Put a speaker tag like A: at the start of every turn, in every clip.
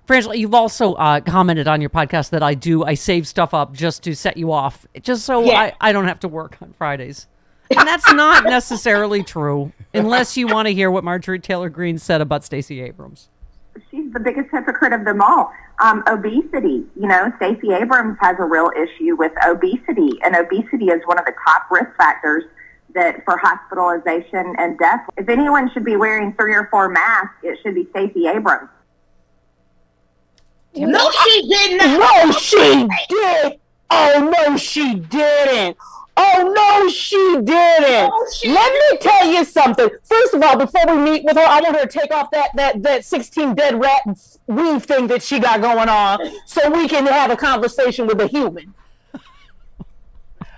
A: Frangela, you've also commented on your podcast that I save stuff up just to set you off, just so I don't have to work on Fridays. And that's not necessarily true, unless you want to hear what Marjorie Taylor Greene said about Stacey Abrams.
B: She's the biggest hypocrite of them all. Obesity. Stacey Abrams has a real issue with obesity, and obesity is one of the top risk factors that for hospitalization and death. If anyone should be wearing 3 or 4 masks, it should be Stacey Abrams.
C: No, she did not.
D: No, she did. Oh, no, she didn't. Oh, no, she didn't. Let me tell you something. First of all, before we meet with her, I want her to take off that 16 dead rat weave thing that she got going on so we can have a conversation with a human.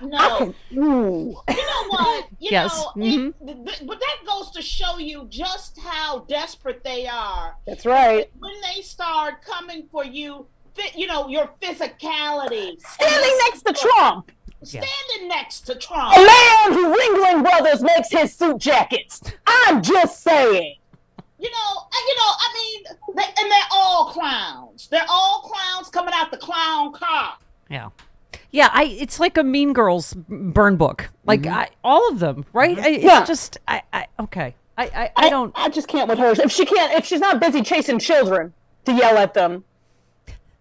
C: No. You know what?
A: Yes.
C: But that goes to show you just how desperate they are.
D: That's right.
C: When they start coming for you, your physicality.
D: Standing next to Trump.
C: Standing next to Trump.
D: A man who Ringling Brothers makes his suit jackets. I'm just saying.
C: I mean, and they're all clowns. They're all clowns coming out the clown car.
A: Yeah. Yeah, it's like a Mean Girls burn book. Like, all of them, right? It's just, okay. I don't.
D: I just can't with her. If she's not busy chasing children to yell at them,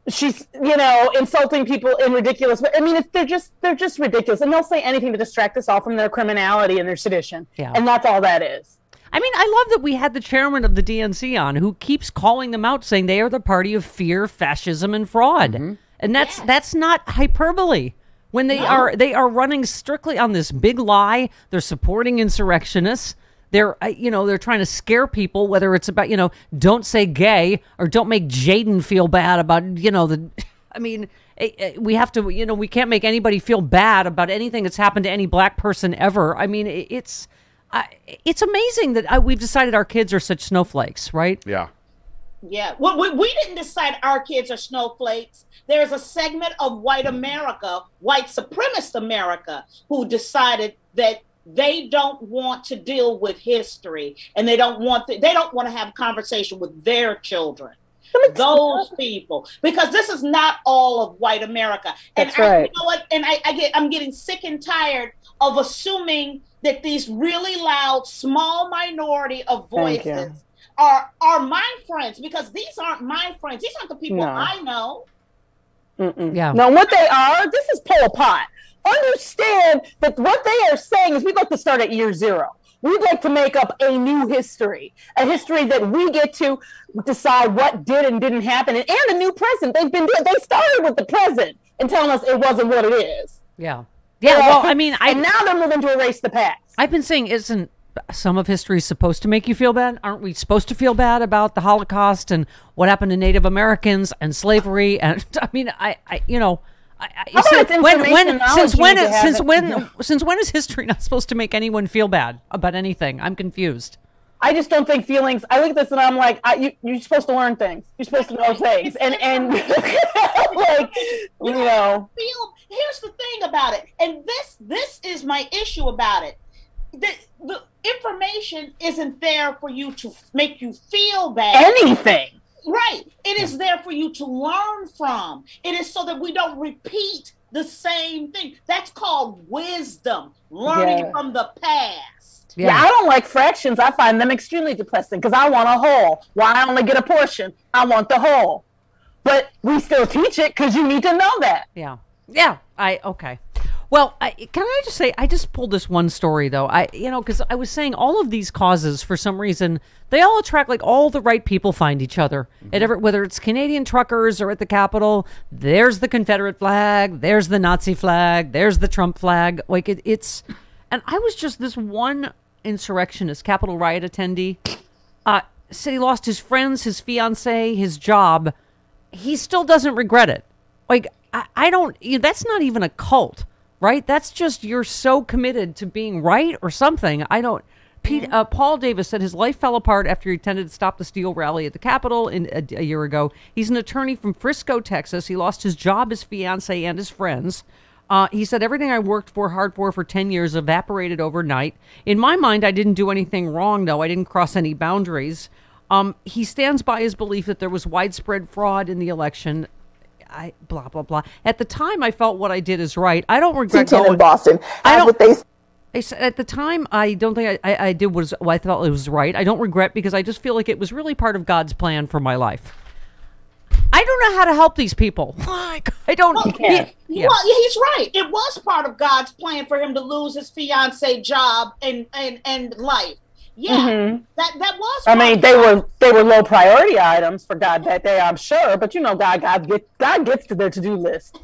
D: she's, insulting people in ridiculous ways. I mean, they're just ridiculous. And they'll say anything to distract us all from their criminality and their sedition. Yeah. And that's all that is.
A: I mean, I love that we had the chairman of the DNC on who keeps calling them out, saying they are the party of fear, fascism, and fraud. And that's not hyperbole. When they are running strictly on this big lie, they're supporting insurrectionists. They're trying to scare people, whether it's about, don't say gay or don't make Jaden feel bad about, we have to, we can't make anybody feel bad about anything that's happened to any black person ever. I mean, it's amazing that we've decided our kids are such snowflakes, right?
E: Yeah.
C: Yeah. Well, we didn't decide our kids are snowflakes. There's a segment of white America, white supremacist America, who decided that they don't want to deal with history and they don't want to have a conversation with their children. Those people, because this is not all of white America. And
D: That's right.
C: You know what? And I'm getting sick and tired of assuming that these really loud, small minority of voices are my friends, because these aren't my friends. These aren't the people I know.
A: Yeah.
D: No, what they are, this is Pol Pot. Understand that what they are saying is we'd like to start at year 0. We'd like to make up a new history, a history that we get to decide what did and didn't happen, and a new present. They started with the present and telling us it wasn't what it is.
A: Yeah. Yeah. Well, I mean,
D: and now they're moving to erase the past.
A: I've been saying, isn't some of history supposed to make you feel bad? Aren't we supposed to feel bad about the Holocaust and what happened to Native Americans and slavery? And I mean, since when is history not supposed to make anyone feel bad about anything? I'm confused.
D: I just don't think feelings. I look at this and I'm like, you're supposed to learn things. You're supposed to know things, and like,
C: Here's the thing about it, and this is my issue about it. The information isn't there for you to make you feel bad.
D: Anything.
C: Right. It is there for you to learn from. It is so that we don't repeat the same thing. That's called wisdom, learning from the past.
D: Yeah, I don't like fractions. I find them extremely depressing because I want a whole. Why I only get a portion? I want the whole. But we still teach it because you need to know that.
A: Yeah. Yeah. Okay. Well, can I just say, I just pulled this one story, though. Because I was saying all of these causes, for some reason, they all attract, like, all the right people find each other. Whether it's Canadian truckers or at the Capitol, there's the Confederate flag, there's the Nazi flag, there's the Trump flag. Like, it's... And I was just this one insurrectionist, Capitol riot attendee, said he lost his friends, his fiance, his job. He still doesn't regret it. Like, I don't... That's not even a cult. Right? That's just, you're so committed to being right or something. I don't... Paul Davis said his life fell apart after he attended the Stop the Steal rally at the Capitol a year ago. He's an attorney from Frisco, Texas. He lost his job, his fiance, and his friends. He said, everything I worked hard for 10 years evaporated overnight. In my mind, I didn't do anything wrong, though. I didn't cross any boundaries. He stands by his belief that there was widespread fraud in the election. Blah, blah, blah. At the time, I felt what I did is right. I don't regret going
E: in Boston.
A: At the time, I don't think I did what I thought it was right. I don't regret because I just feel like it was really part of God's plan for my life. I don't know how to help these people. I don't.
C: Well, he's right. It was part of God's plan for him to lose his fiancée job and life. Yeah, that was.
D: I mean, they were low priority items for God that day, I'm sure. But God gets to their to-do list.